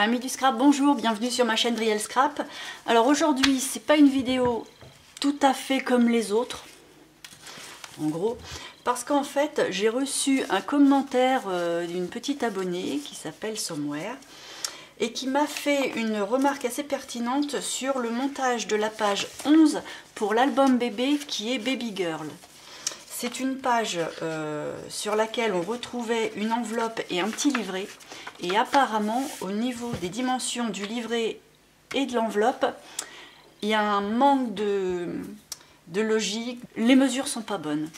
Amis du scrap, bonjour, bienvenue sur ma chaîne Riel Scrap. Alors aujourd'hui, c'est pas une vidéo tout à fait comme les autres, en gros, parce qu'en fait, j'ai reçu un commentaire d'une petite abonnée qui s'appelle Somewhere et qui m'a fait une remarque assez pertinente sur le montage de la page 11 pour l'album bébé qui est Baby Girl. C'est une page sur laquelle on retrouvait une enveloppe et un petit livret. Et apparemment, au niveau des dimensions du livret et de l'enveloppe, il y a un manque de logique. Les mesures ne sont pas bonnes.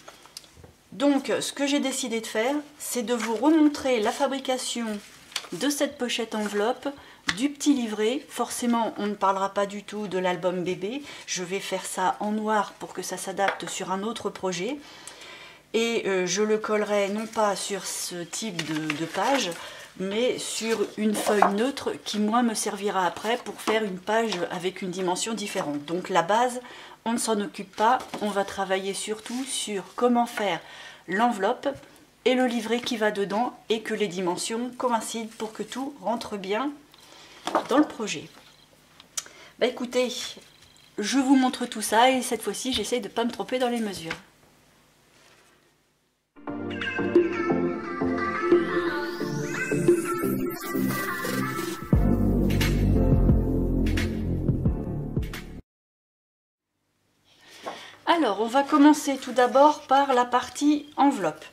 Donc, ce que j'ai décidé de faire, c'est de vous remontrer la fabrication de cette pochette enveloppe, du petit livret. Forcément, on ne parlera pas du tout de l'album bébé. Je vais faire ça en noir pour que ça s'adapte sur un autre projet. Et je le collerai non pas sur ce type de page, mais sur une feuille neutre qui, moi, me servira après pour faire une page avec une dimension différente. Donc la base, on ne s'en occupe pas. On va travailler surtout sur comment faire l'enveloppe et le livret qui va dedans et que les dimensions coïncident pour que tout rentre bien dans le projet. Bah écoutez, je vous montre tout ça et cette fois-ci, j'essaye de ne pas me tromper dans les mesures. Alors, on va commencer tout d'abord par la partie enveloppe.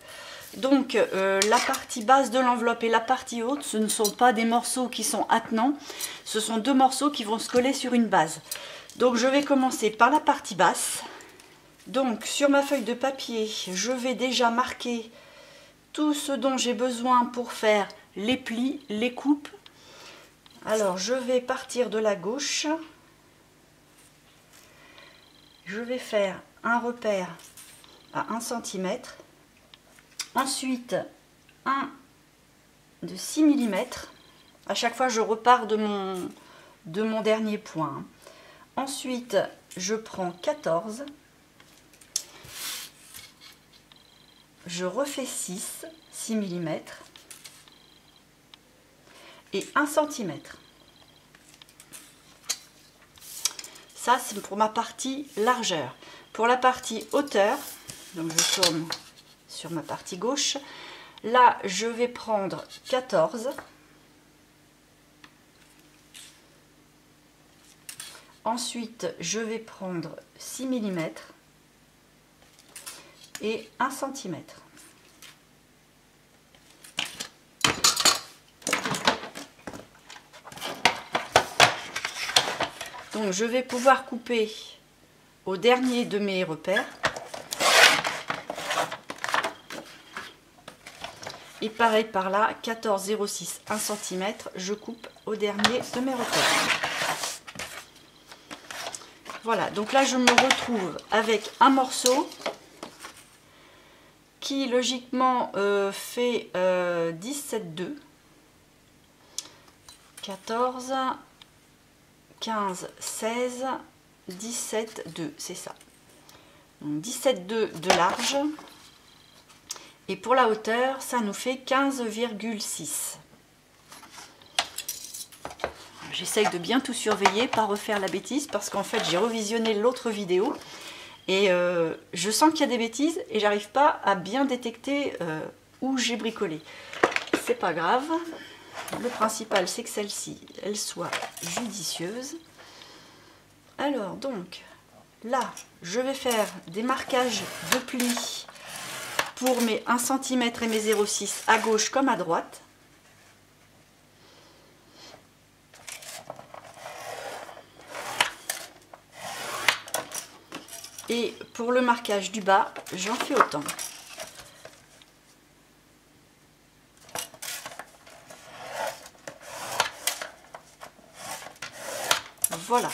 Donc, la partie basse de l'enveloppe et la partie haute, ce ne sont pas des morceaux qui sont attenants, ce sont deux morceaux qui vont se coller sur une base. Donc, je vais commencer par la partie basse. Donc, sur ma feuille de papier, je vais déjà marquer tout ce dont j'ai besoin pour faire les plis, les coupes. Alors, je vais partir de la gauche. Je vais faire un repère à 1 cm, ensuite un de 6 mm. À chaque fois, je repars de mon dernier point. Ensuite, je prends 14, je refais 6 mm et 1 cm. Ça, c'est pour ma partie largeur. Pour la partie hauteur, donc je tourne sur ma partie gauche. Là, je vais prendre 14. Ensuite, je vais prendre 6 mm et 1 cm. Donc je vais pouvoir couper au dernier de mes repères. Et pareil par là, 14, 0,6, 1 cm, je coupe au dernier de mes repères. Voilà, donc là je me retrouve avec un morceau qui logiquement fait 17,2, 14, 15, 16, 17, 2, c'est ça. Donc 17,2 de large. Et pour la hauteur, ça nous fait 15,6. J'essaye de bien tout surveiller, pas refaire la bêtise, parce qu'en fait, j'ai revisionné l'autre vidéo. Et je sens qu'il y a des bêtises et j'arrive pas à bien détecter où j'ai bricolé. C'est pas grave. Le principal, c'est que celle-ci, elle soit judicieuse. Alors, donc, là, je vais faire des marquages de plis pour mes 1 cm et mes 0,6 à gauche comme à droite. Et pour le marquage du bas, j'en fais autant. Voilà.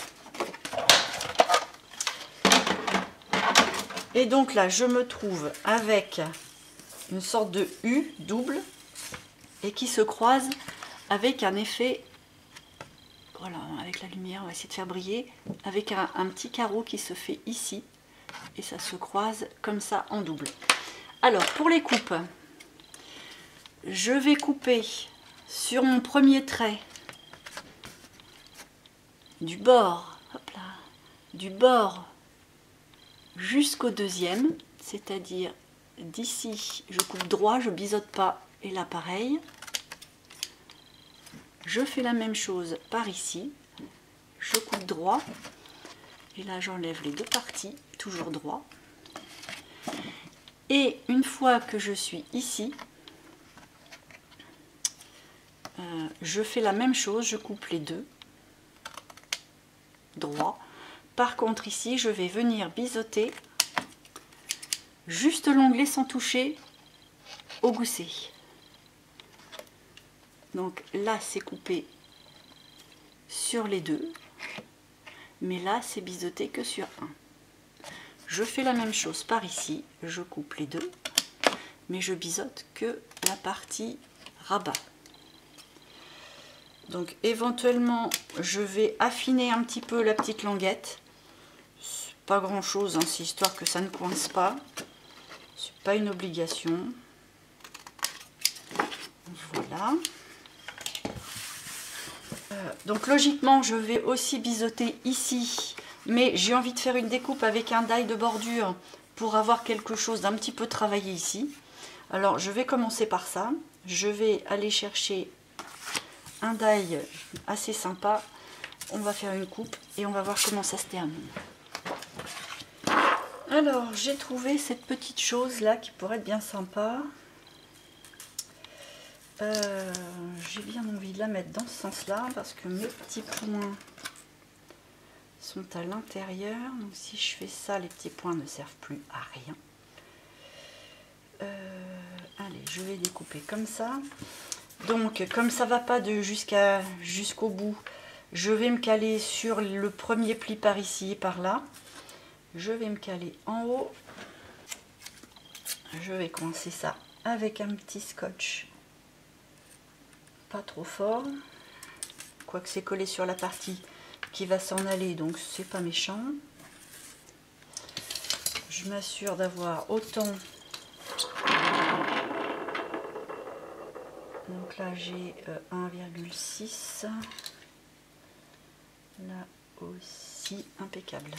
Et donc là, je me trouve avec une sorte de U double et qui se croise avec un effet, voilà, avec la lumière, on va essayer de faire briller, avec un petit carreau qui se fait ici et ça se croise comme ça en double. Alors, pour les coupes, je vais couper sur mon premier trait du bord, hop là, du bord jusqu'au deuxième, c'est-à-dire d'ici, je coupe droit, je biseaute pas, et là pareil. Je fais la même chose par ici, je coupe droit, et là j'enlève les deux parties, toujours droit. Et une fois que je suis ici, je fais la même chose, je coupe les deux, droit. Par contre ici, je vais venir biseauter juste l'onglet sans toucher au gousset. Donc là, c'est coupé sur les deux, mais là, c'est biseauté que sur un. Je fais la même chose par ici, je coupe les deux, mais je biseaute que la partie rabat. Donc éventuellement, je vais affiner un petit peu la petite languette. Pas grand chose, hein, c'est histoire que ça ne coince pas. C'est pas une obligation. Voilà. Donc logiquement, je vais aussi biseauter ici, mais j'ai envie de faire une découpe avec un die de bordure pour avoir quelque chose d'un petit peu travaillé ici. Alors je vais commencer par ça. Je vais aller chercher un die assez sympa. On va faire une coupe et on va voir comment ça se termine. Alors j'ai trouvé cette petite chose là qui pourrait être bien sympa. J'ai bien envie de la mettre dans ce sens là parce que mes petits points sont à l'intérieur, donc si je fais ça, les petits points ne servent plus à rien. Allez, je vais découper comme ça. Donc comme ça va pas de jusqu'au bout, je vais me caler sur le premier pli par ici et par là. Je vais me caler en haut. Je vais coincer ça avec un petit scotch. Pas trop fort, quoique c'est collé sur la partie qui va s'en aller, donc c'est pas méchant. Je m'assure d'avoir autant. Donc là j'ai 1,6. Là aussi impeccable.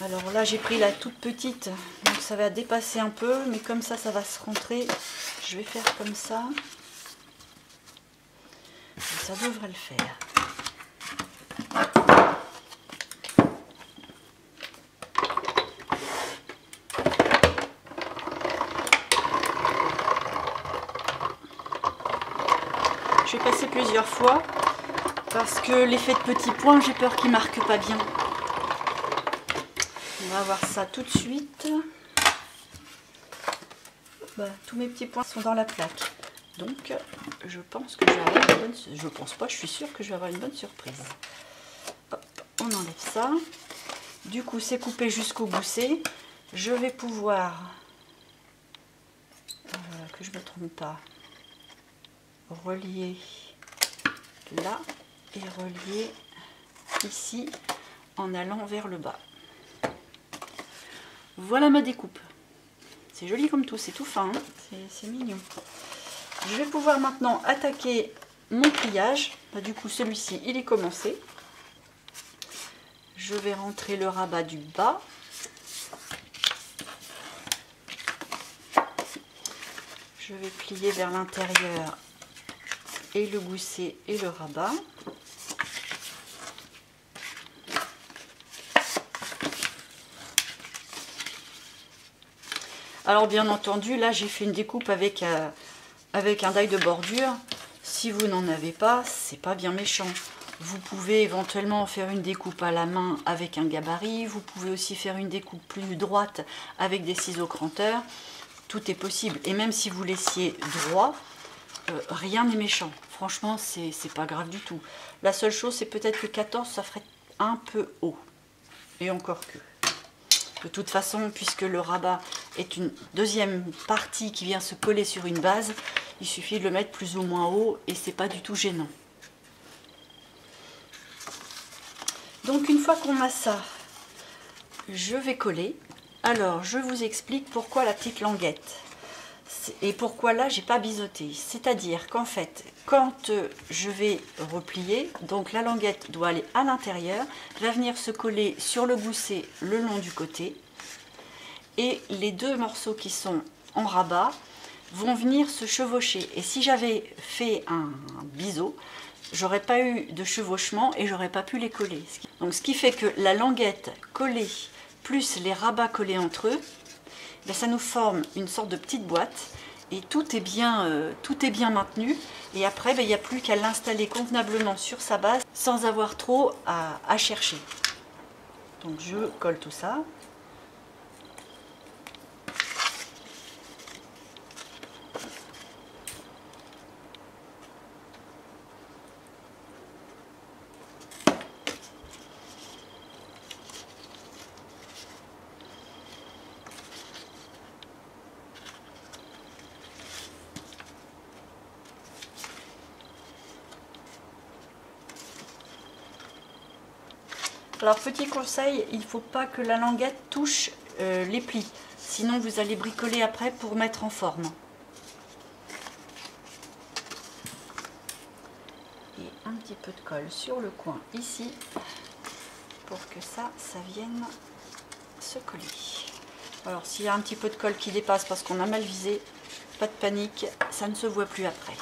Alors là j'ai pris la toute petite, donc ça va dépasser un peu, mais comme ça va se rentrer. Je vais faire comme ça. Et ça devrait le faire. Je vais passer plusieurs fois parce que l'effet de petits points, j'ai peur qu'il ne marque pas bien. On va voir ça tout de suite. Tous mes petits points sont dans la plaque. Donc je pense que je vais avoir une bonne... Je pense pas, je suis sûre que je vais avoir une bonne surprise. Hop, on enlève ça. Du coup, c'est coupé jusqu'au gousset. Je vais pouvoir, que je ne me trompe pas, relier là et relier ici en allant vers le bas. Voilà ma découpe. C'est joli comme tout, c'est tout fin, hein, c'est mignon. Je vais pouvoir maintenant attaquer mon pliage. Du coup, celui-ci, il est commencé. Je vais rentrer le rabat du bas. Je vais plier vers l'intérieur et le gousset et le rabat. Alors bien entendu, là j'ai fait une découpe avec un die de bordure. Si vous n'en avez pas, c'est pas bien méchant. Vous pouvez éventuellement faire une découpe à la main avec un gabarit. Vous pouvez aussi faire une découpe plus droite avec des ciseaux cranteurs. Tout est possible. Et même si vous laissiez droit, rien n'est méchant. Franchement, c'est pas grave du tout. La seule chose, c'est peut-être que 14, ça ferait un peu haut. Et encore que. De toute façon, puisque le rabat est une deuxième partie qui vient se coller sur une base, il suffit de le mettre plus ou moins haut et c'est pas du tout gênant. Donc une fois qu'on a ça, je vais coller. Alors je vous explique pourquoi la petite languette. Et pourquoi là j'ai pas biseauté? C'est-à-dire qu'en fait, quand je vais replier, donc la languette doit aller à l'intérieur, va venir se coller sur le gousset le long du côté, et les deux morceaux qui sont en rabat vont venir se chevaucher. Et si j'avais fait un biseau, j'aurais pas eu de chevauchement et j'aurais pas pu les coller. Donc ce qui fait que la languette collée plus les rabats collés entre eux, ben, ça nous forme une sorte de petite boîte et tout est bien maintenu. Et après, ben, il n'y a plus qu'à l'installer convenablement sur sa base sans avoir trop à chercher. Donc je colle tout ça. Alors petit conseil, il ne faut pas que la languette touche les plis, sinon vous allez bricoler après pour mettre en forme. Et un petit peu de colle sur le coin ici, pour que ça vienne se coller. Alors s'il y a un petit peu de colle qui dépasse parce qu'on a mal visé, pas de panique, ça ne se voit plus après.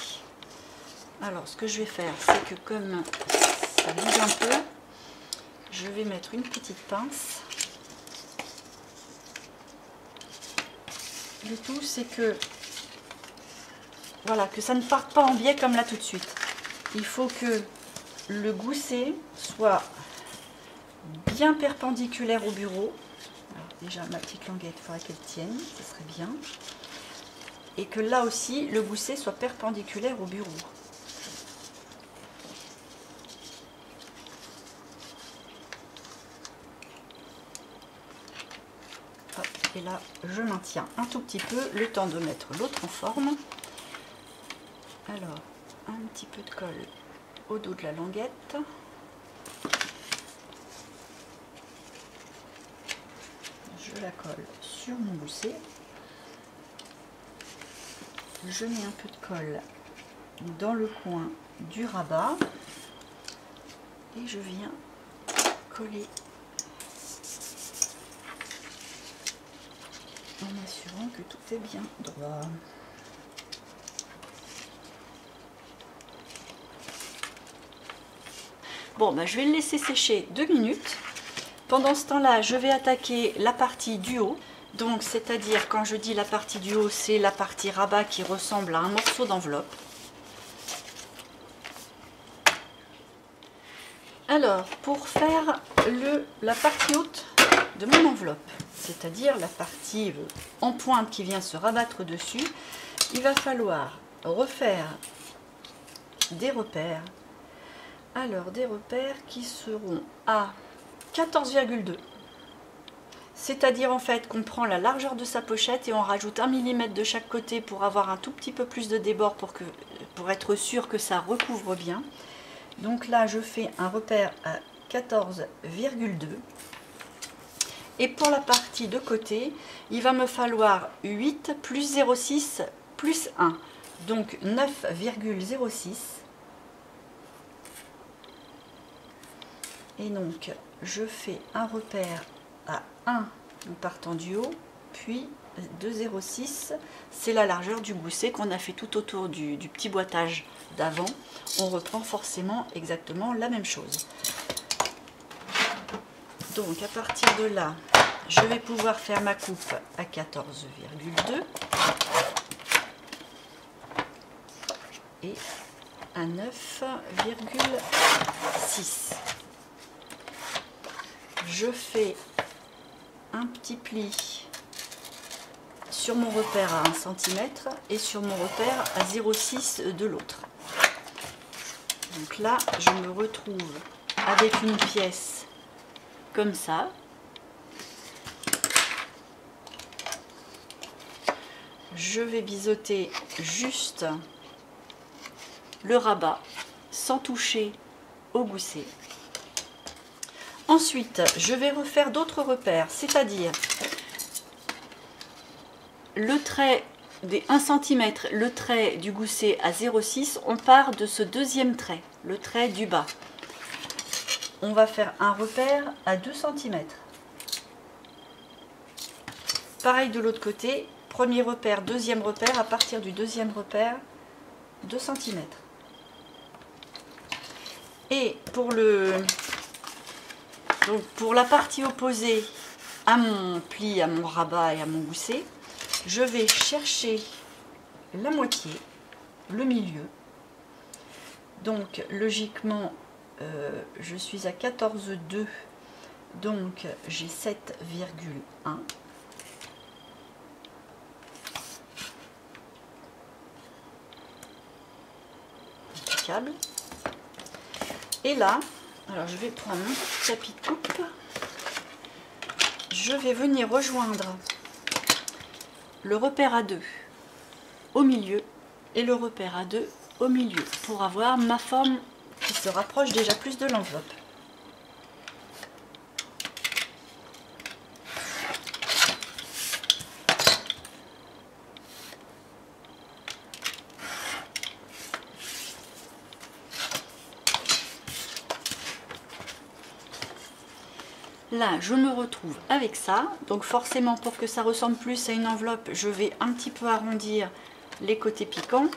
Alors ce que je vais faire, c'est que comme ça bouge un peu, je vais mettre une petite pince. Le tout, c'est que voilà, que ça ne parte pas en biais comme là tout de suite. Il faut que le gousset soit bien perpendiculaire au bureau. Alors déjà, ma petite languette, il faudrait qu'elle tienne, ça serait bien. Et que là aussi, le gousset soit perpendiculaire au bureau. Et là, je maintiens un tout petit peu le temps de mettre l'autre en forme. Alors, un petit peu de colle au dos de la languette. Je la colle sur mon gousset. Je mets un peu de colle dans le coin du rabat. Et je viens coller en m'assurant que tout est bien droit. Bon, ben, je vais le laisser sécher 2 minutes. Pendant ce temps-là, je vais attaquer la partie du haut. Donc, c'est-à-dire, quand je dis la partie du haut, c'est la partie rabat qui ressemble à un morceau d'enveloppe. Alors, pour faire la partie haute de mon enveloppe, c'est-à-dire la partie en pointe qui vient se rabattre dessus, il va falloir refaire des repères. Alors, des repères qui seront à 14,2. C'est-à-dire en fait qu'on prend la largeur de sa pochette et on rajoute 1 mm de chaque côté pour avoir un tout petit peu plus de débord pour être sûr que ça recouvre bien. Donc là, je fais un repère à 14,2. Et pour la partie de côté, il va me falloir 8 plus 0,6 plus 1. Donc 9,06. Et donc, je fais un repère à 1 en partant du haut, puis de 0,6. C'est la largeur du gousset qu'on a fait tout autour du petit boitage d'avant. On reprend forcément exactement la même chose. Donc, à partir de là, je vais pouvoir faire ma coupe à 14,2 et à 9,6. Je fais un petit pli sur mon repère à 1 cm et sur mon repère à 0,6 de l'autre. Donc là, je me retrouve avec une pièce comme ça. Je vais biseauter juste le rabat sans toucher au gousset. Ensuite, je vais refaire d'autres repères, c'est-à-dire le trait des 1 cm le trait du gousset à 0,6, on part de ce deuxième trait, le trait du bas. On va faire un repère à 2 cm. Pareil de l'autre côté, premier repère, deuxième repère, à partir du deuxième repère, 2 cm. Et pour la partie opposée à mon pli, à mon rabat et à mon gousset, je vais chercher la moitié, le milieu. Donc logiquement, je suis à 14,2, donc j'ai 7,1. Impeccable. Et là, alors je vais prendre mon tapis de coupe. Je vais venir rejoindre le repère à 2 au milieu et le repère à 2 au milieu pour avoir ma forme qui se rapproche déjà plus de l'enveloppe. Là, je me retrouve avec ça. Donc forcément, pour que ça ressemble plus à une enveloppe, je vais un petit peu arrondir les côtés piquants.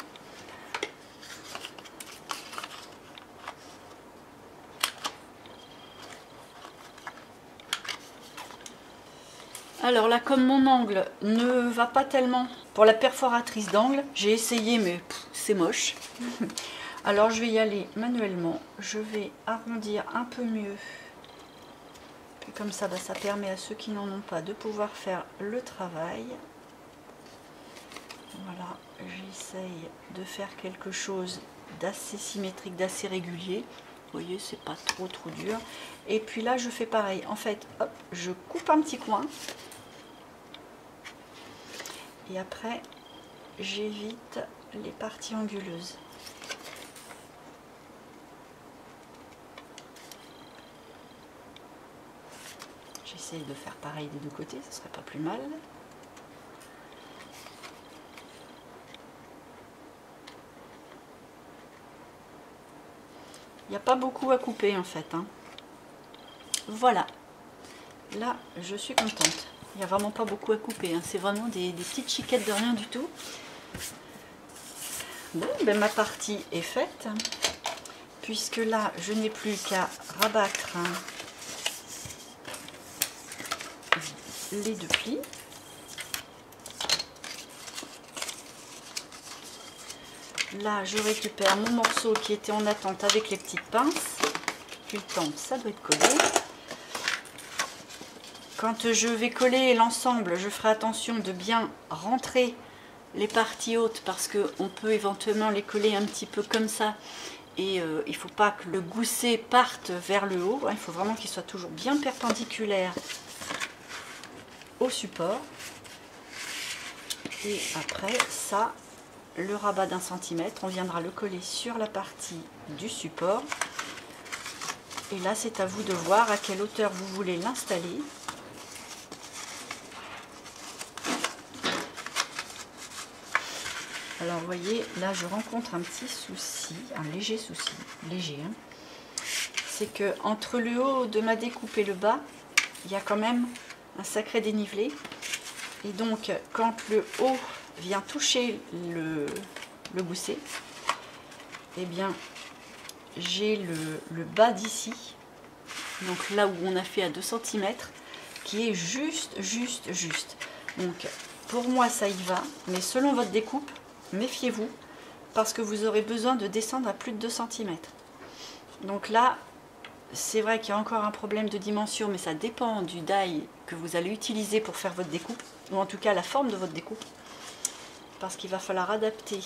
Alors là, comme mon angle ne va pas tellement pour la perforatrice d'angle, j'ai essayé mais c'est moche. Alors je vais y aller manuellement. Je vais arrondir un peu mieux. Et comme ça, ça permet à ceux qui n'en ont pas de pouvoir faire le travail. Voilà, j'essaye de faire quelque chose d'assez symétrique, d'assez régulier. Vous voyez, c'est pas trop dur. Et puis là, je fais pareil. En fait, hop, je coupe un petit coin. Et après, j'évite les parties anguleuses. J'essaye de faire pareil des deux côtés, ce serait pas plus mal. Il n'y a pas beaucoup à couper en fait. Hein. Voilà. Là, je suis contente. Il n'y a vraiment pas beaucoup à couper. Hein. C'est vraiment des petites chiquettes de rien du tout. Bon, ben ma partie est faite. Puisque là, je n'ai plus qu'à rabattre les deux plis. Là, je récupère mon morceau qui était en attente avec les petites pinces. Puis le temps, ça doit être collé. Quand je vais coller l'ensemble, je ferai attention de bien rentrer les parties hautes parce qu'on peut éventuellement les coller un petit peu comme ça. Et il ne faut pas que le gousset parte vers le haut. Il faut vraiment qu'il soit toujours bien perpendiculaire au support. Et après ça, le rabat d'1 centimètre, on viendra le coller sur la partie du support. Et là, c'est à vous de voir à quelle hauteur vous voulez l'installer. Alors, vous voyez, là, je rencontre un petit souci, un léger souci, léger, hein. C'est que entre le haut de ma découpe et le bas, il y a quand même un sacré dénivelé. Et donc, quand le haut vient toucher le gousset, eh bien, j'ai le bas d'ici, donc là où on a fait à 2 cm, qui est juste. Donc, pour moi, ça y va, mais selon votre découpe, méfiez-vous, parce que vous aurez besoin de descendre à plus de 2 cm. Donc là, c'est vrai qu'il y a encore un problème de dimension, mais ça dépend du die que vous allez utiliser pour faire votre découpe, ou en tout cas la forme de votre découpe, parce qu'il va falloir adapter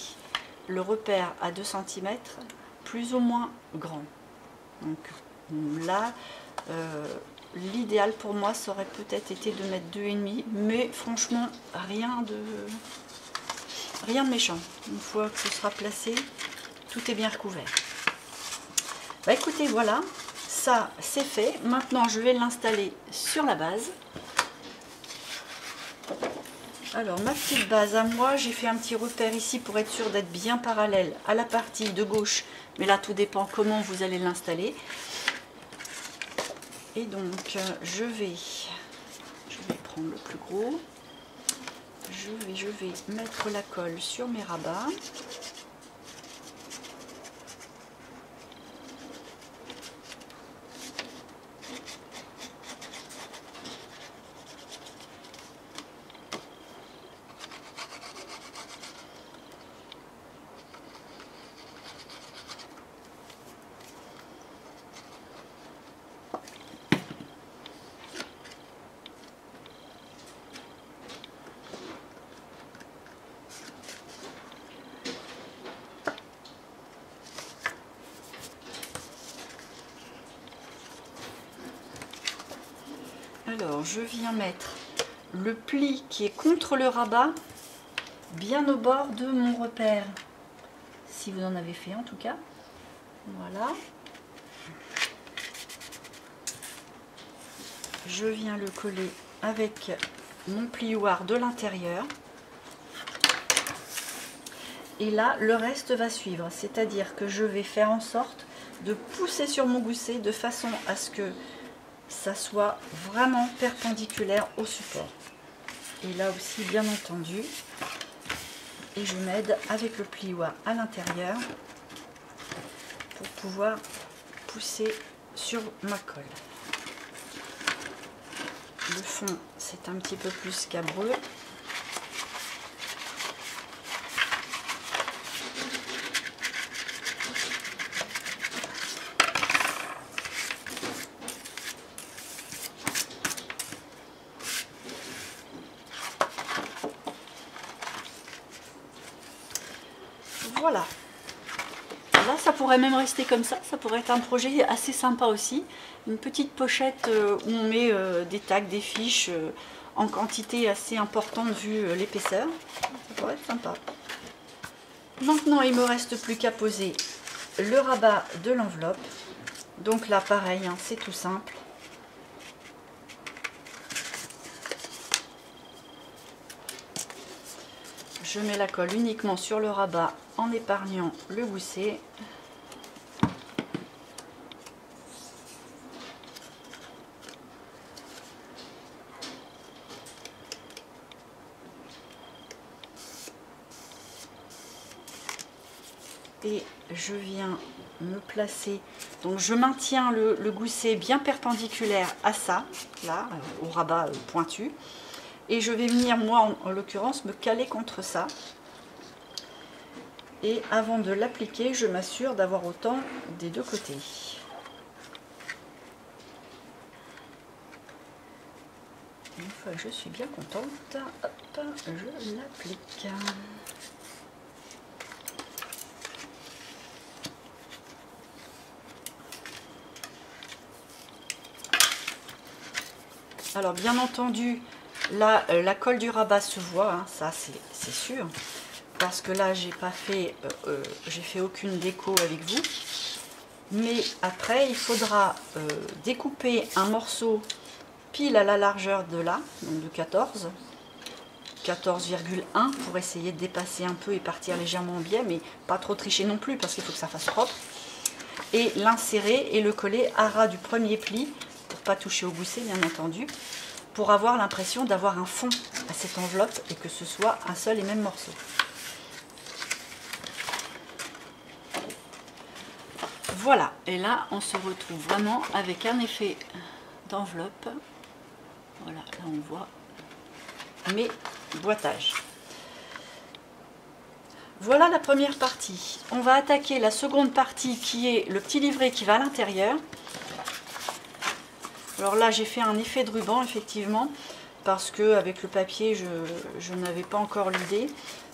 le repère à 2 cm plus ou moins grand. Donc là, l'idéal pour moi, ça aurait peut-être été de mettre 2,5, mais franchement, rien de méchant. Une fois que ce sera placé, tout est bien recouvert. Bah écoutez, voilà, ça c'est fait. Maintenant, je vais l'installer sur la base. Alors ma petite base à moi, j'ai fait un petit repère ici pour être sûr d'être bien parallèle à la partie de gauche, mais là tout dépend comment vous allez l'installer. Et donc je vais prendre le plus gros, je vais mettre la colle sur mes rabats. Alors, je viens mettre le pli qui est contre le rabat, bien au bord de mon repère. Si vous en avez fait en tout cas. Voilà. Je viens le coller avec mon plioir de l'intérieur. Et là, le reste va suivre. C'est-à-dire que je vais faire en sorte de pousser sur mon gousset de façon à ce que ça soit vraiment perpendiculaire au support. Et là aussi, bien entendu, et je m'aide avec le plioir à l'intérieur pour pouvoir pousser sur ma colle. Le fond, c'est un petit peu plus scabreux. Voilà, là ça pourrait même rester comme ça pourrait être un projet assez sympa aussi. Une petite pochette où on met des tags, des fiches en quantité assez importante vu l'épaisseur. Ça pourrait être sympa. Maintenant il me reste plus qu'à poser le rabat de l'enveloppe. Donc là pareil, hein, c'est tout simple. Je mets la colle uniquement sur le rabat en épargnant le gousset. Et je viens me placer, donc je maintiens le gousset bien perpendiculaire à ça, là, au rabat pointu. Et je vais venir, moi en l'occurrence, me caler contre ça. Et avant de l'appliquer, je m'assure d'avoir autant des deux côtés. Une fois que je suis bien contente, hop, je l'applique. Alors bien entendu, là, la colle du rabat se voit, hein, ça c'est sûr, parce que là j'ai fait aucune déco avec vous. Mais après, il faudra découper un morceau pile à la largeur de là, donc de 14,1 pour essayer de dépasser un peu et partir légèrement bien, mais pas trop tricher non plus parce qu'il faut que ça fasse propre. Et l'insérer et le coller à ras du premier pli pour pas toucher au gousset bien entendu, pour avoir l'impression d'avoir un fond à cette enveloppe et que ce soit un seul et même morceau. Voilà, et là on se retrouve vraiment avec un effet d'enveloppe. Voilà, là on voit mes boîtages. Voilà la première partie. On va attaquer la seconde partie qui est le petit livret qui va à l'intérieur. Alors là j'ai fait un effet de ruban effectivement, parce que avec le papier je n'avais pas encore l'idée.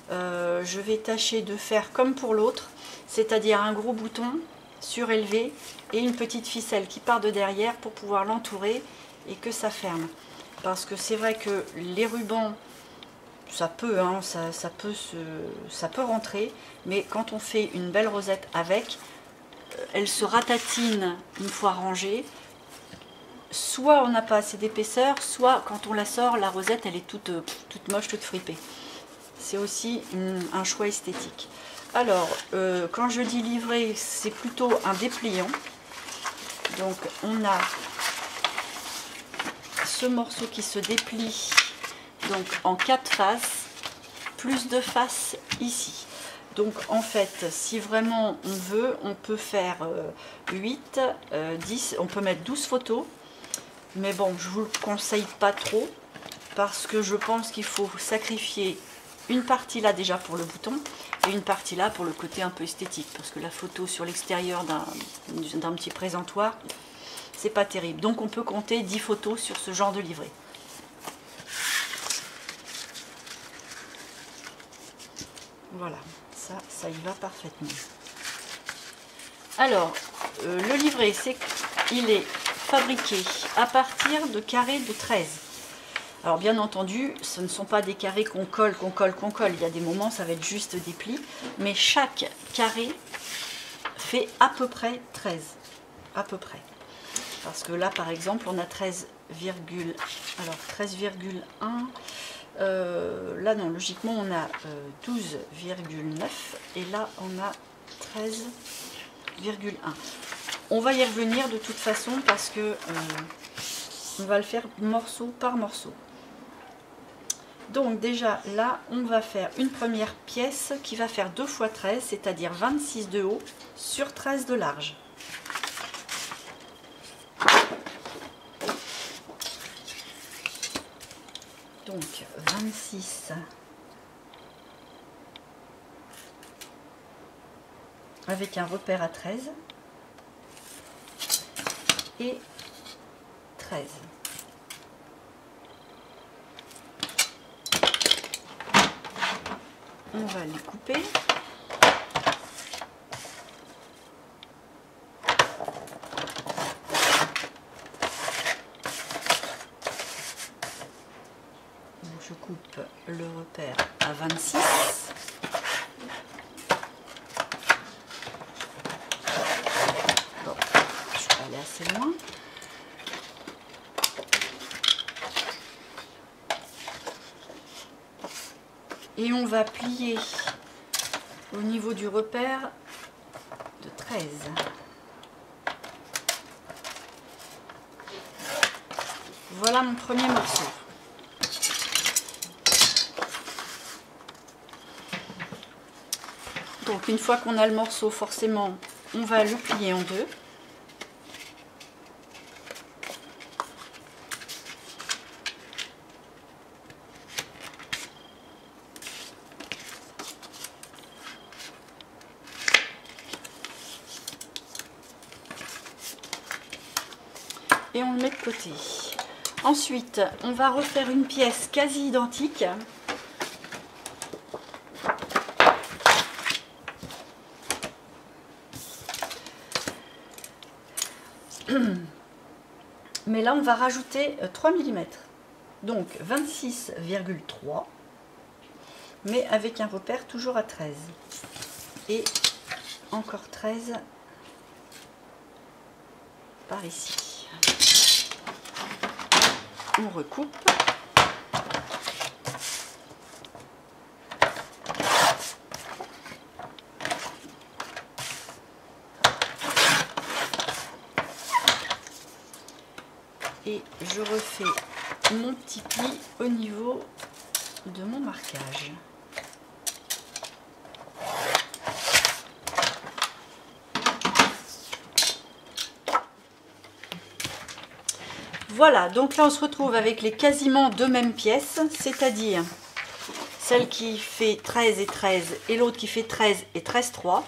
Je vais tâcher de faire comme pour l'autre, c'est-à-dire un gros bouton surélevé et une petite ficelle qui part de derrière pour pouvoir l'entourer et que ça ferme. Parce que c'est vrai que les rubans, ça peut, hein, ça peut rentrer, mais quand on fait une belle rosette avec, elle se ratatine une fois rangée. soit on n'a pas assez d'épaisseur, soit quand on la sort, la rosette elle est toute moche, toute fripée. C'est aussi un choix esthétique. Alors, quand je dis livré, c'est plutôt un dépliant. Donc on a ce morceau qui se déplie donc en 4 faces, plus de faces ici. Donc en fait, si vraiment on veut, on peut faire 8, 10, on peut mettre 12 photos. Mais bon, je vous le conseille pas trop parce que je pense qu'il faut sacrifier une partie là déjà pour le bouton et une partie là pour le côté un peu esthétique. Parce que la photo sur l'extérieur d'un petit présentoir, c'est pas terrible. Donc on peut compter 10 photos sur ce genre de livret. Voilà, ça y va parfaitement. Alors, le livret, il est fabriqué à partir de carrés de 13. Alors bien entendu, ce ne sont pas des carrés qu'on colle. Il y a des moments, ça va être juste des plis. Mais chaque carré fait à peu près 13. À peu près. Parce que là, par exemple, on a 13,1. Là, non, logiquement, on a 12,9. Et là, on a 13,1. On va y revenir de toute façon parce que on va le faire morceau par morceau. Donc déjà là, on va faire une première pièce qui va faire 2 x 13, c'est-à-dire 26 de haut sur 13 de large. Donc 26 avec un repère à 13 et 13. On va les couper. Donc je coupe le repère à 26. Bon, je vais aller assez loin. Et on va plier au niveau du repère de 13. Voilà mon premier morceau. Donc une fois qu'on a le morceau, forcément, on va le plier en deux. Et on le met de côté. Ensuite, on va refaire une pièce quasi identique. Mais là, on va rajouter 3 mm. Donc 26,3, mais avec un repère toujours à 13. Et encore 13 par ici. On recoupe. Et je refais mon petit pli au niveau de mon marquage. Voilà, donc là on se retrouve avec les quasiment deux mêmes pièces, c'est-à-dire celle qui fait 13 et 13 et l'autre qui fait 13 et 13,3.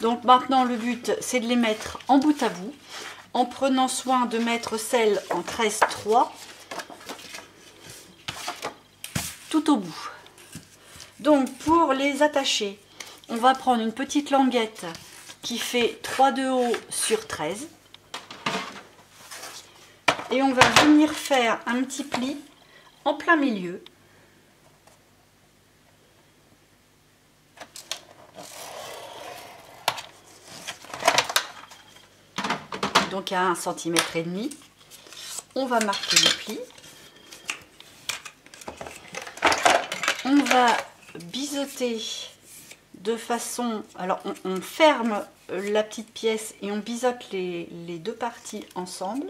Donc maintenant le but c'est de les mettre en bout à bout, en prenant soin de mettre celle en 13,3 tout au bout. Donc pour les attacher, on va prendre une petite languette qui fait 3 de haut sur 13. Et on va venir faire un petit pli en plein milieu. Donc à 1,5 cm. on va marquer le pli. On va biseauter de façon... Alors, on ferme la petite pièce et on biseaute les deux parties ensemble.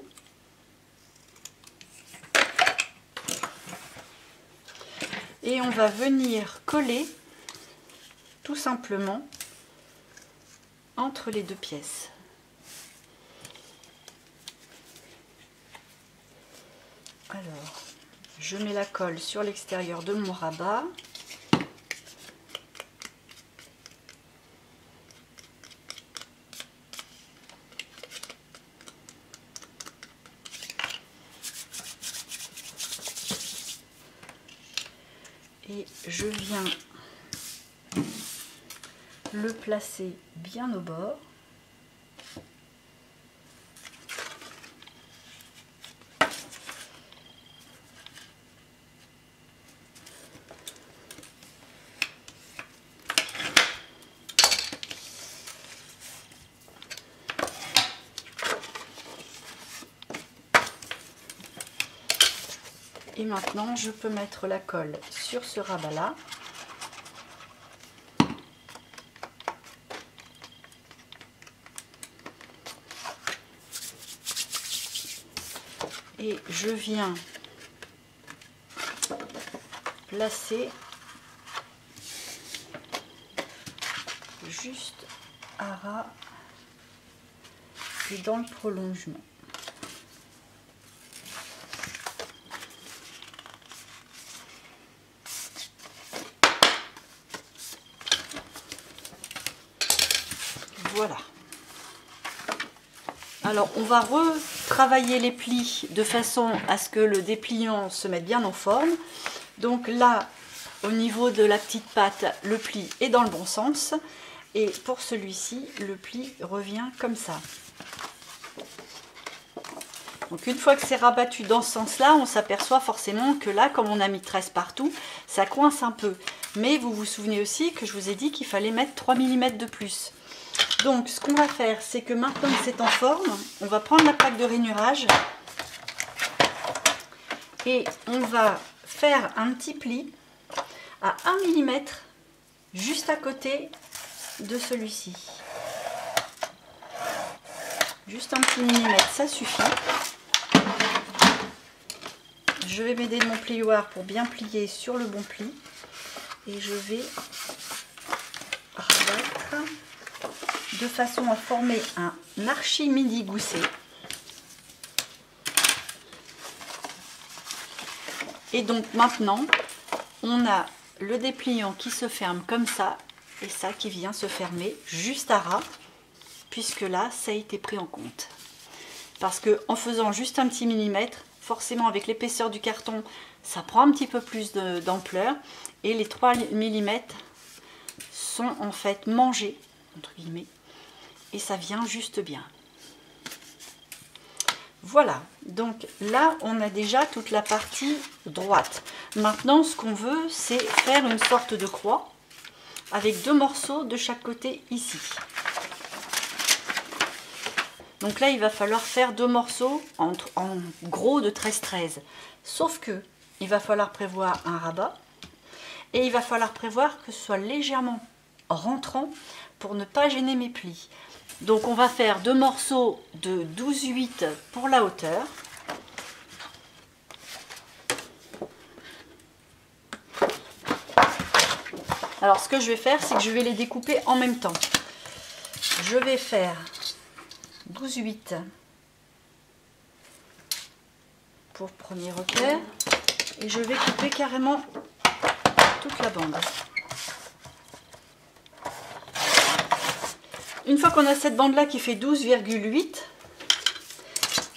Et on va venir coller tout simplement entre les deux pièces. Alors, je mets la colle sur l'extérieur de mon rabat. Et je viens le placer bien au bord. Et maintenant, je peux mettre la colle sur ce rabat-là. Et je viens placer juste à ras et dans le prolongement. Voilà. Alors on va retravailler les plis de façon à ce que le dépliant se mette bien en forme. Donc là, au niveau de la petite patte, le pli est dans le bon sens. Et pour celui-ci, le pli revient comme ça. Donc une fois que c'est rabattu dans ce sens-là, on s'aperçoit forcément que là, comme on a mis 13 partout, ça coince un peu. Mais vous vous souvenez aussi que je vous ai dit qu'il fallait mettre 3 mm de plus. Donc ce qu'on va faire, c'est que maintenant que c'est en forme, on va prendre la plaque de rainurage et on va faire un petit pli à 1 mm juste à côté de celui-ci. Juste un petit millimètre, ça suffit. Je vais m'aider de mon plioir pour bien plier sur le bon pli et je vais rabattre de façon à former un archi-midi gousset. Et donc maintenant, on a le dépliant qui se ferme comme ça et ça qui vient se fermer juste à ras, puisque là, ça a été pris en compte. Parce que en faisant juste un petit millimètre, forcément avec l'épaisseur du carton, ça prend un petit peu plus d'ampleur et les 3 mm sont en fait mangés, entre guillemets, et ça vient juste bien. Voilà, donc là on a déjà toute la partie droite. Maintenant ce qu'on veut, c'est faire une sorte de croix avec 2 morceaux de chaque côté ici. Donc là il va falloir faire 2 morceaux en gros de 13-13. Sauf que il va falloir prévoir un rabat et il va falloir prévoir que ce soit légèrement rentrant pour ne pas gêner mes plis. Donc on va faire 2 morceaux de 12,8 pour la hauteur. Alors ce que je vais faire, c'est que je vais les découper en même temps. Je vais faire 12,8 pour le premier repère et je vais couper carrément toute la bande. Une fois qu'on a cette bande là qui fait 12,8,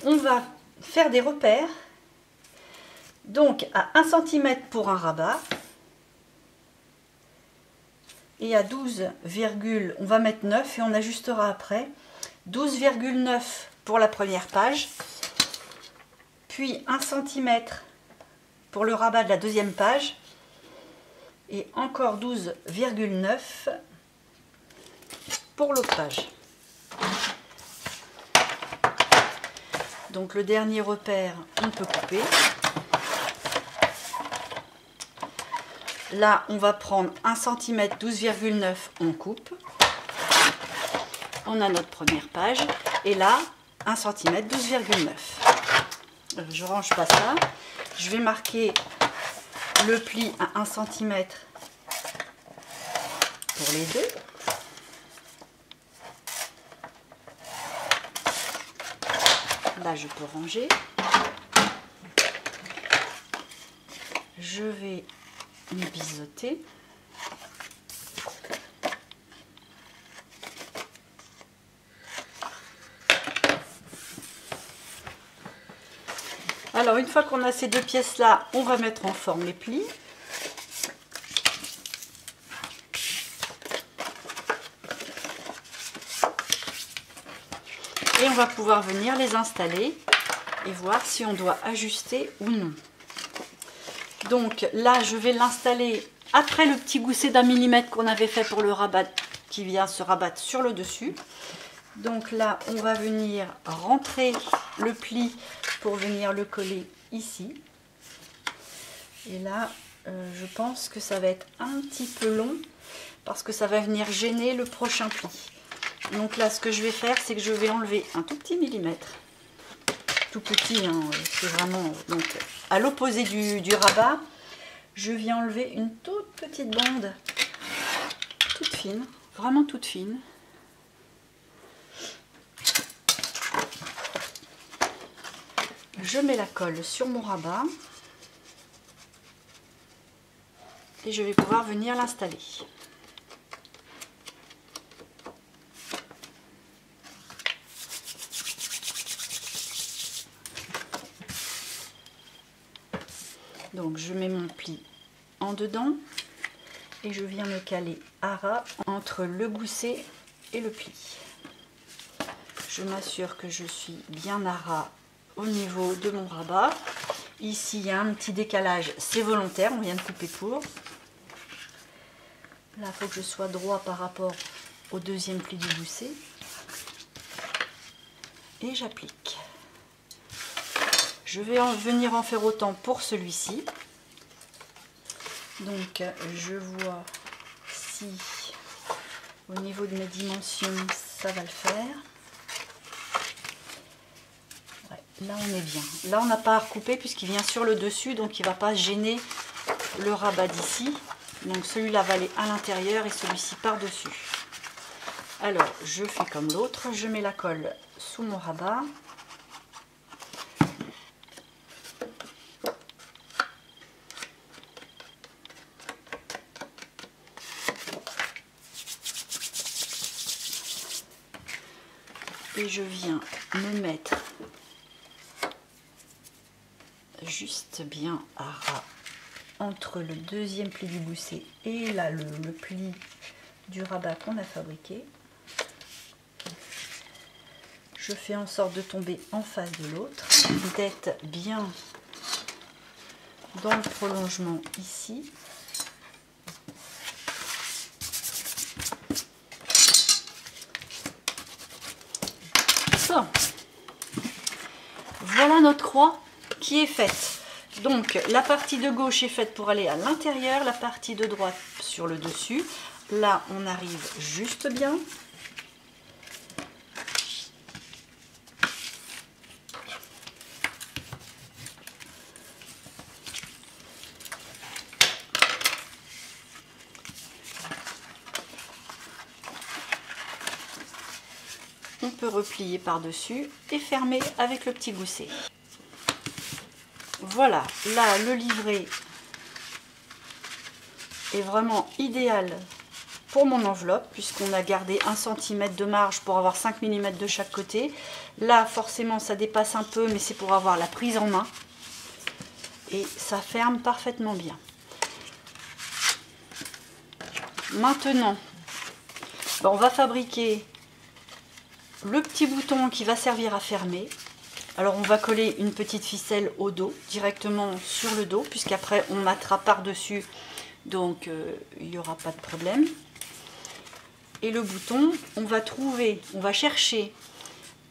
on va faire des repères. Donc à 1 cm pour un rabat et à 12, on va mettre 9 et on ajustera après. 12,9 pour la première page, puis 1 cm pour le rabat de la deuxième page et encore 12,9 pour l'autre page. donc le dernier repère, on peut couper. Là, on va prendre 1 cm 12,9, on coupe. On a notre première page. Et là, 1 cm 12,9. Je range pas ça. Je vais marquer le pli à 1 cm pour les deux. Là, je peux ranger. Je vais me biseauter. Alors, une fois qu'on a ces deux pièces-là, on va mettre en forme les plis. Et on va pouvoir venir les installer et voir si on doit ajuster ou non. Donc là, je vais l'installer après le petit gousset d'1 millimètre qu'on avait fait pour le rabat, qui vient se rabattre sur le dessus. Donc là, on va venir rentrer le pli pour venir le coller ici. Et là, je pense que ça va être un petit peu long parce que ça va venir gêner le prochain pli. Donc là, ce que je vais faire, c'est que je vais enlever un tout petit millimètre. Tout petit, hein, c'est vraiment... Donc, à l'opposé du rabat, je viens enlever une toute petite bande, toute fine, vraiment toute fine. Je mets la colle sur mon rabat et je vais pouvoir venir l'installer. Donc je mets mon pli en dedans et je viens me caler à ras entre le gousset et le pli. Je m'assure que je suis bien à ras au niveau de mon rabat. Ici il y a un petit décalage, c'est volontaire, on vient de couper pour. Là il faut que je sois droit par rapport au deuxième pli du gousset. Et j'applique. Je vais venir en faire autant pour celui-ci. Donc je vois si au niveau de mes dimensions ça va le faire. Ouais, là on est bien. Là on n'a pas à recouper puisqu'il vient sur le dessus, donc il ne va pas gêner le rabat d'ici. Donc celui-là va aller à l'intérieur et celui-ci par-dessus. Alors je fais comme l'autre, je mets la colle sous mon rabat. Et je viens me mettre juste bien à ras entre le deuxième pli du gousset et là le pli du rabat qu'on a fabriqué. Je fais en sorte de tomber en face de l'autre, d'être bien dans le prolongement ici. Voilà notre croix qui est faite. Donc la partie de gauche est faite pour aller à l'intérieur, la partie de droite sur le dessus. Là on arrive juste bien. On peut replier par-dessus et fermer avec le petit gousset. Voilà, là le livret est vraiment idéal pour mon enveloppe puisqu'on a gardé 1 cm de marge pour avoir 5 mm de chaque côté. Là forcément ça dépasse un peu mais c'est pour avoir la prise en main et ça ferme parfaitement bien. Maintenant, on va fabriquer le petit bouton qui va servir à fermer. Alors on va coller une petite ficelle au dos, directement sur le dos, puisqu'après on matera par-dessus, donc il n'y aura pas de problème. Et le bouton, on va chercher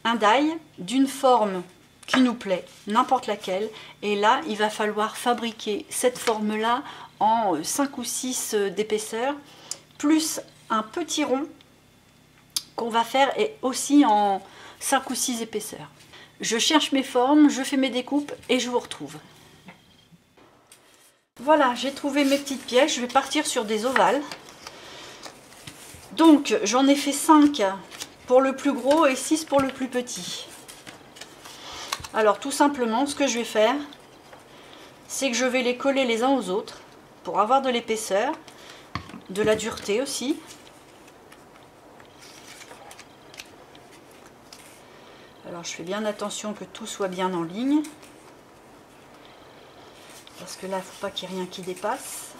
un die d'une forme qui nous plaît, n'importe laquelle. Et là, il va falloir fabriquer cette forme-là en 5 ou 6 d'épaisseur, plus un petit rond qu'on va faire et aussi en 5 ou 6 épaisseurs. Je cherche mes formes, je fais mes découpes et je vous retrouve. Voilà, j'ai trouvé mes petites pièces, je vais partir sur des ovales. Donc j'en ai fait 5 pour le plus gros et 6 pour le plus petit. Alors tout simplement, ce que je vais faire, c'est que je vais les coller les uns aux autres pour avoir de l'épaisseur, de la dureté aussi. Alors je fais bien attention que tout soit bien en ligne. Parce que là, il ne faut pas qu'il y ait rien qui dépasse.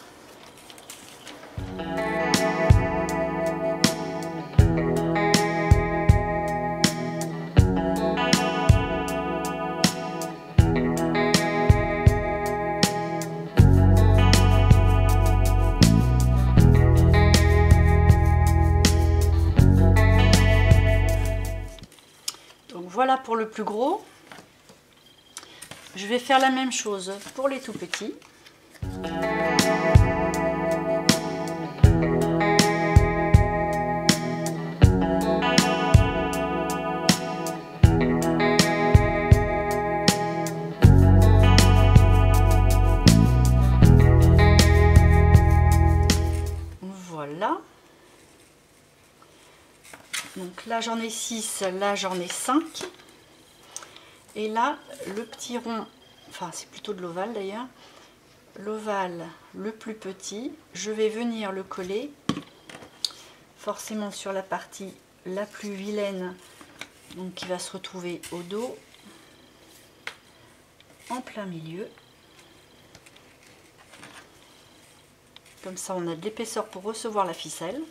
Donc voilà pour le plus gros. Je vais faire la même chose pour les tout petits. Voilà. Donc là j'en ai 6, là j'en ai 5. Et là, le petit rond, enfin c'est plutôt de l'ovale d'ailleurs, l'ovale le plus petit, je vais venir le coller forcément sur la partie la plus vilaine, donc qui va se retrouver au dos, en plein milieu. Comme ça on a de l'épaisseur pour recevoir la ficelle.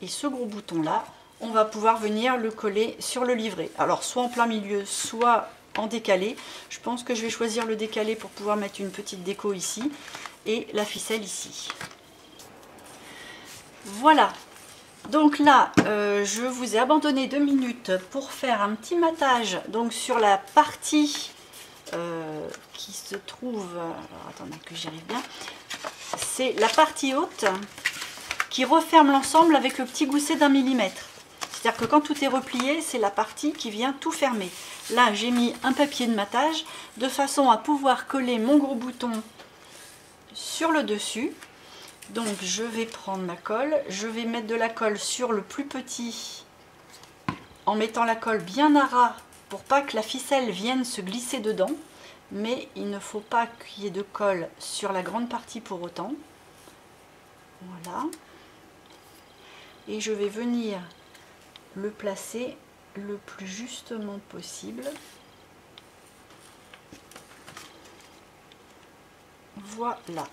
Et ce gros bouton là, on va pouvoir venir le coller sur le livret. Alors soit en plein milieu, soit en décalé. Je pense que je vais choisir le décalé pour pouvoir mettre une petite déco ici et la ficelle ici. Voilà. Donc là, je vous ai abandonné 2 minutes pour faire un petit matage donc sur la partie qui se trouve... Alors attendez que j'y arrive bien. C'est la partie haute qui referme l'ensemble avec le petit gousset d'1 millimètre. C'est-à-dire que quand tout est replié, c'est la partie qui vient tout fermer. Là, j'ai mis un papier de matage de façon à pouvoir coller mon gros bouton sur le dessus. Donc, je vais prendre ma colle. Je vais mettre de la colle sur le plus petit en mettant la colle bien à ras pour pas que la ficelle vienne se glisser dedans. Mais il ne faut pas qu'il y ait de colle sur la grande partie pour autant. Voilà. Et je vais venir le placer le plus justement possible. Voilà.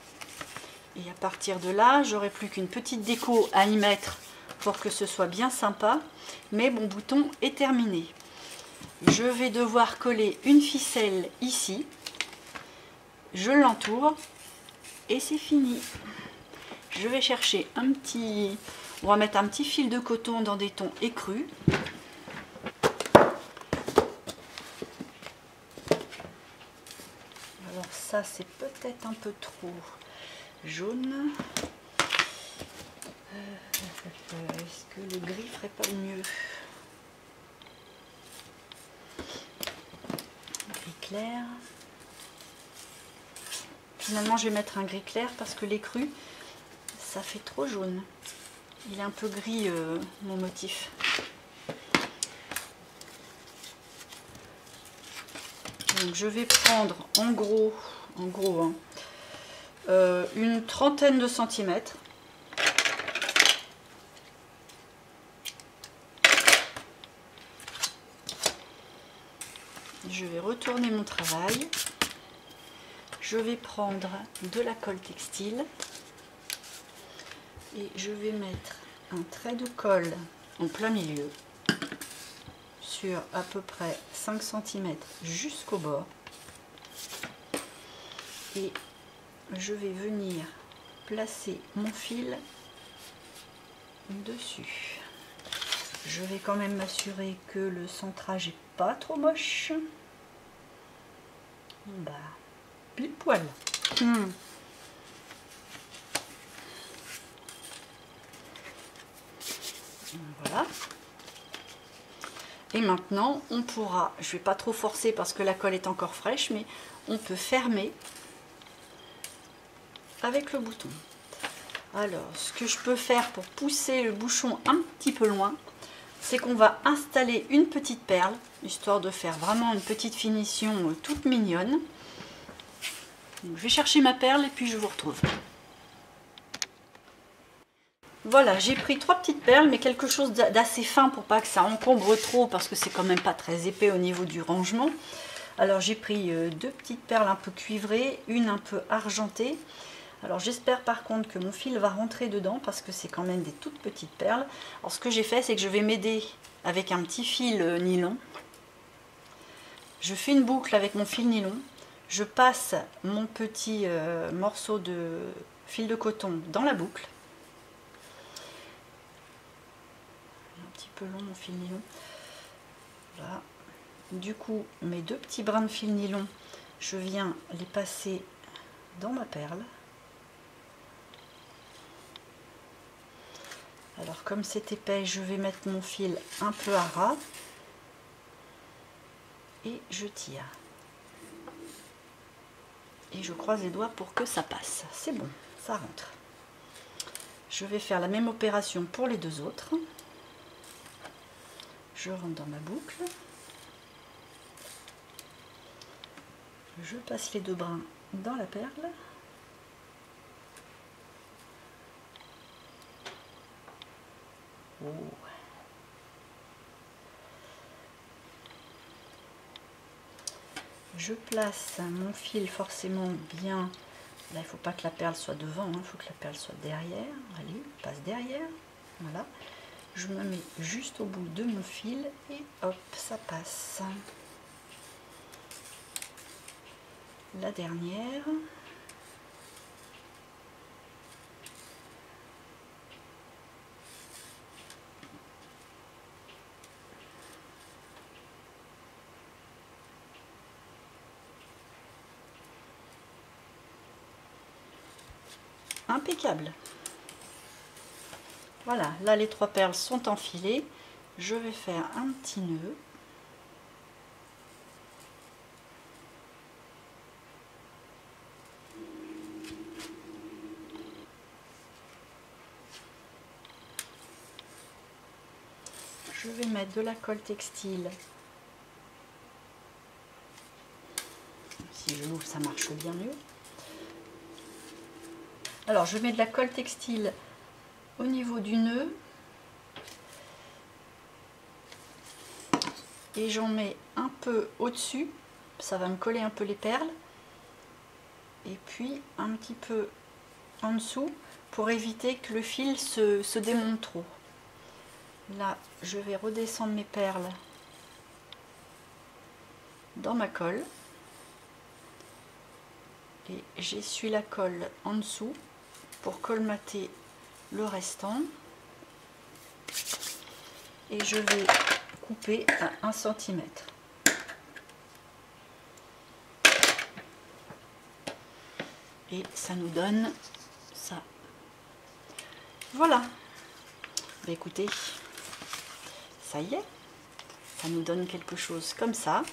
Et à partir de là, j'aurai plus qu'une petite déco à y mettre pour que ce soit bien sympa. Mais mon bouton est terminé. Je vais devoir coller une ficelle ici. Je l'entoure et c'est fini. Je vais chercher un petit... On va mettre un petit fil de coton dans des tons écrus. Alors ça, c'est peut-être un peu trop jaune. Est-ce que le gris ferait pas mieux? Gris clair. Finalement, je vais mettre un gris clair parce que l'écru, ça fait trop jaune. Il est un peu gris, mon motif. Donc, je vais prendre en gros hein, une trentaine de centimètres. Je vais retourner mon travail. Je vais prendre de la colle textile. Et je vais mettre un trait de colle en plein milieu sur à peu près 5 cm jusqu'au bord. Et je vais venir placer mon fil dessus. Je vais quand même m'assurer que le centrage n'est pas trop moche. Bah, pile poil. Voilà. Et maintenant, on pourra, je ne vais pas trop forcer parce que la colle est encore fraîche, mais on peut fermer avec le bouton. Alors, ce que je peux faire pour pousser le bouchon un petit peu loin, c'est qu'on va installer une petite perle, histoire de faire vraiment une petite finition toute mignonne. Donc, je vais chercher ma perle et puis je vous retrouve. Voilà, j'ai pris 3 petites perles, mais quelque chose d'assez fin pour pas que ça encombre trop, parce que c'est quand même pas très épais au niveau du rangement. Alors j'ai pris 2 petites perles un peu cuivrées, une un peu argentée. Alors j'espère par contre que mon fil va rentrer dedans, parce que c'est quand même des toutes petites perles. Alors ce que j'ai fait, c'est que je vais m'aider avec un petit fil nylon. Je fais une boucle avec mon fil nylon. Je passe mon petit morceau de fil de coton dans la boucle. Peu long mon fil nylon. Voilà. Du coup, mes 2 petits brins de fil nylon, je viens les passer dans ma perle. Alors comme c'est épais, je vais mettre mon fil un peu à ras et je tire. Et je croise les doigts pour que ça passe. C'est bon, ça rentre. Je vais faire la même opération pour les 2 autres. Je rentre dans ma boucle, je passe les 2 brins dans la perle, oh. Je place mon fil forcément bien, là il ne faut pas que la perle soit devant, il faut que la perle soit derrière, allez, passe derrière, voilà. Je me mets juste au bout de mon fil et hop, ça passe. La dernière. Impeccable. Voilà, là les 3 perles sont enfilées. Je vais faire un petit nœud. Je vais mettre de la colle textile. Si je l'ouvre, ça marche bien mieux. Alors, je mets de la colle textile au niveau du nœud. Et j'en mets un peu au-dessus. Ça va me coller un peu les perles. Et puis, un petit peu en dessous pour éviter que le fil se démonte trop. Là, je vais redescendre mes perles dans ma colle. Et j'essuie la colle en dessous pour colmater le restant. Et je vais couper à 1 cm. Et ça nous donne ça. Voilà. Bah, écoutez, ça y est. Ça nous donne quelque chose comme ça.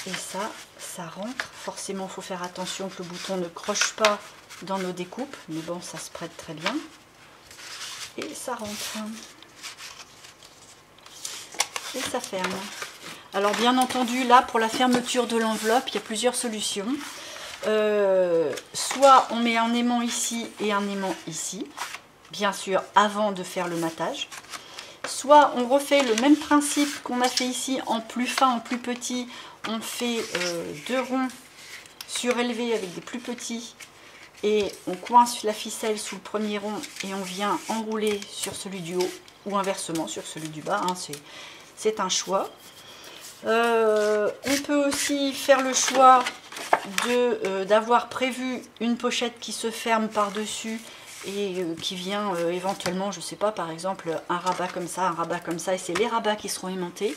Et ça rentre. Forcément, il faut faire attention que le bouton ne croche pas dans nos découpes. Mais bon, ça se prête très bien. Et ça rentre. Et ça ferme. Alors bien entendu, là, pour la fermeture de l'enveloppe, il y a plusieurs solutions. Soit on met un aimant ici et un aimant ici, bien sûr, avant de faire le matage. Soit on refait le même principe qu'on a fait ici, en plus fin, en plus petit. On fait 2 ronds surélevés avec des plus petits et on coince la ficelle sous le premier rond et on vient enrouler sur celui du haut ou inversement sur celui du bas, hein, c'est un choix. On peut aussi faire le choix d'avoir prévu une pochette qui se ferme par dessus et qui vient éventuellement, je sais pas, par exemple un rabat comme ça, et c'est les rabats qui seront aimantés.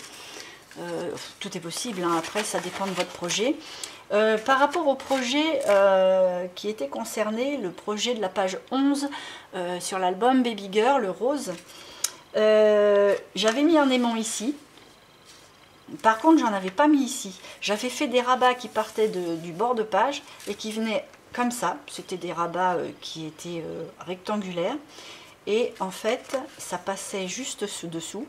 Tout est possible, hein. Après ça dépend de votre projet. Par rapport au projet qui était concerné, le projet de la page 11 sur l'album Baby Girl, le rose, j'avais mis un aimant ici. Par contre, j'en avais pas mis ici. J'avais fait des rabats qui partaient du bord de page et qui venaient comme ça. C'était des rabats qui étaient rectangulaires. Et en fait, ça passait juste dessous.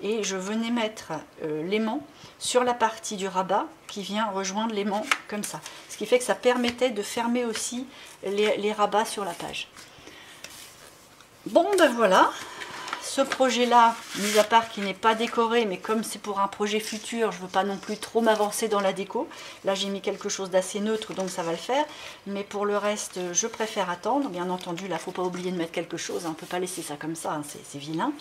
Et je venais mettre l'aimant sur la partie du rabat qui vient rejoindre l'aimant comme ça. Ce qui fait que ça permettait de fermer aussi les rabats sur la page. Bon, ben voilà. Ce projet-là, mis à part qu'il n'est pas décoré, mais comme c'est pour un projet futur, je ne veux pas non plus trop m'avancer dans la déco. Là, j'ai mis quelque chose d'assez neutre, donc ça va le faire. Mais pour le reste, je préfère attendre. Bien entendu, là, il ne faut pas oublier de mettre quelque chose. On ne peut pas laisser ça comme ça, hein, c'est vilain.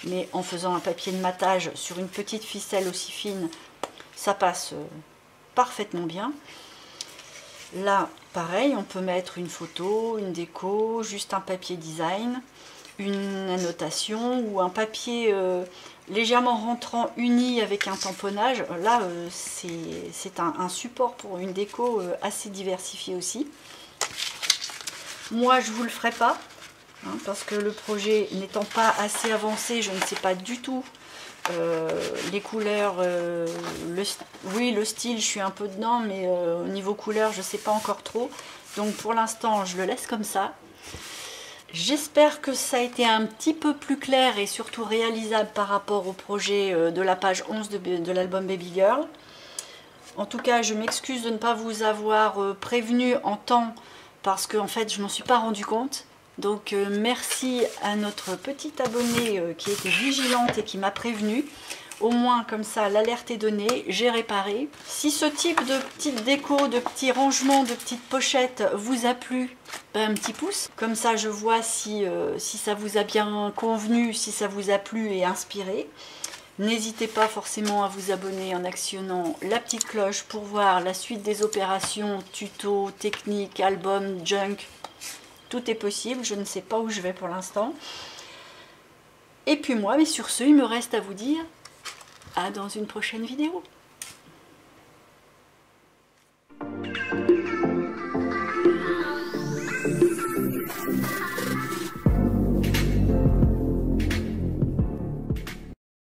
Mais en faisant un papier de matage sur une petite ficelle aussi fine, ça passe parfaitement bien. Là, pareil, on peut mettre une photo, une déco, juste un papier design, une annotation ou un papier légèrement rentrant uni avec un tamponnage. Là, c'est un support pour une déco assez diversifiée aussi. Moi, je ne vous le ferai pas, hein, parce que le projet n'étant pas assez avancé, je ne sais pas du tout les couleurs. Oui, le style, je suis un peu dedans, mais au niveau couleur, je ne sais pas encore trop. Donc pour l'instant, je le laisse comme ça. J'espère que ça a été un petit peu plus clair et surtout réalisable par rapport au projet de la page 11 de l'album Baby Girl. En tout cas, je m'excuse de ne pas vous avoir prévenu en temps parce que en fait, je m'en suis pas rendu compte. Donc merci à notre petite abonnée qui était vigilante et qui m'a prévenu. Au moins comme ça l'alerte est donnée, j'ai réparé. Si ce type de petite déco, de petits rangements, de petites pochettes vous a plu, ben, un petit pouce. Comme ça je vois si ça vous a bien convenu, si ça vous a plu et inspiré. N'hésitez pas forcément à vous abonner en actionnant la petite cloche pour voir la suite des opérations, tutos, techniques, albums, junk. Tout est possible, je ne sais pas où je vais pour l'instant. Et puis moi, mais sur ce, il me reste à vous dire à dans une prochaine vidéo.